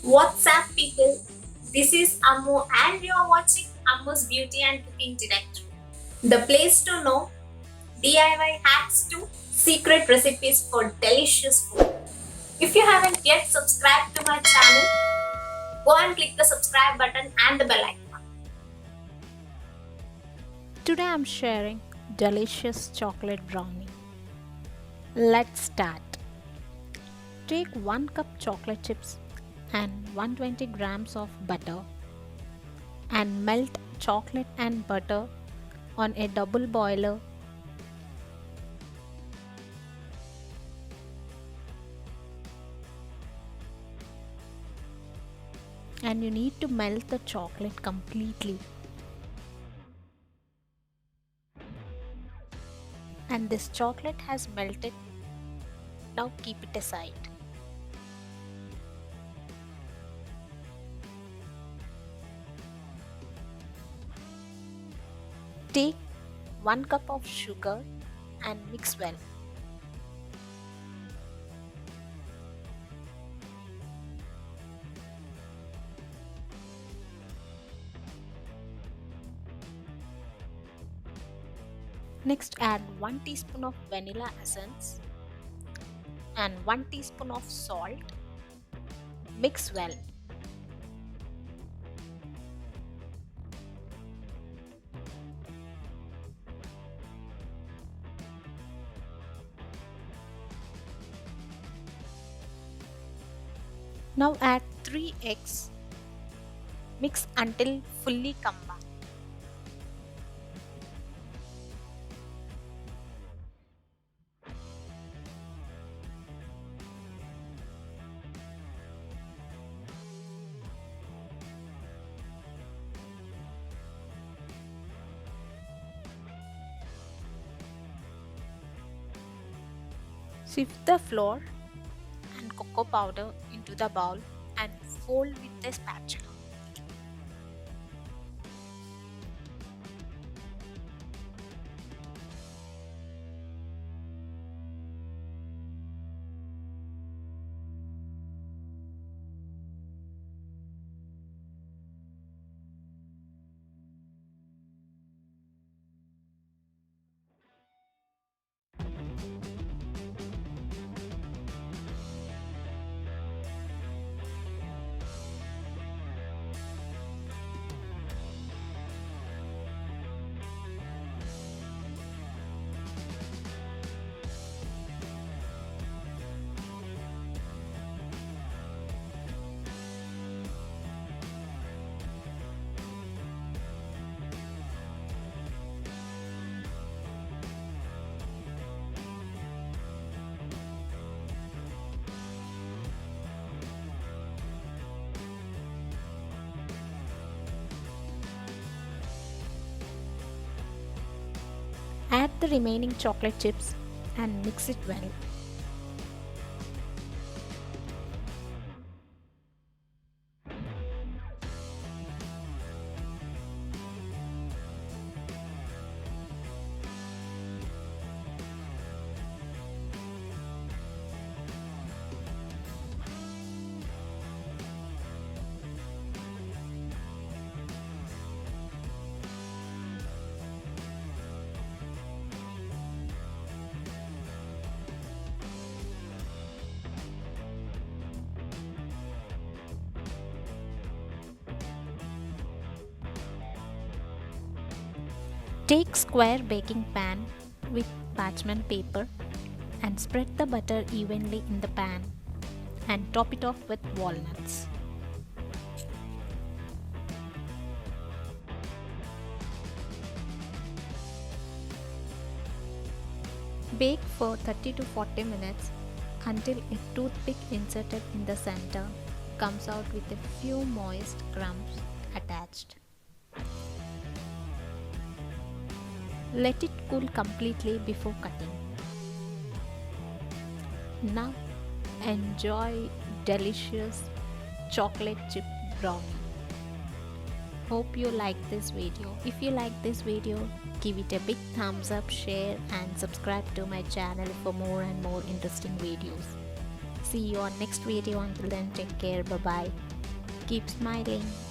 What's up, people? This is Ammu, and you are watching Ammu's Beauty and Cooking Directory, the place to know DIY hacks to secret recipes for delicious food. If you haven't yet subscribed to my channel, go and click the subscribe button and the bell icon. Today I'm sharing delicious chocolate brownie. Let's start. Take 1 cup chocolate chips and 120 grams of butter and melt chocolate and butter on a double boiler. And you need to melt the chocolate completely. And this chocolate has melted. Now keep it aside. Take 1 cup of sugar and mix well. Next add 1 teaspoon of vanilla essence and 1 teaspoon of salt. Mix well. Now add 3 eggs. Mix until fully combined. Sift the flour and cocoa powder into the bowl and fold with a spatula. Add the remaining chocolate chips and mix it well. Take square baking pan with parchment paper and spread the butter evenly in the pan and top it off with walnuts. Bake for 30 to 40 minutes until a toothpick inserted in the center comes out with a few moist crumbs attached. Let it cool completely before cutting. Now enjoy delicious chocolate chip brownie. Hope you like this video. If you like this video, give it a big thumbs up, share and subscribe to my channel for more and more interesting videos. See you on next video. Until then, take care. Bye bye. Keep smiling.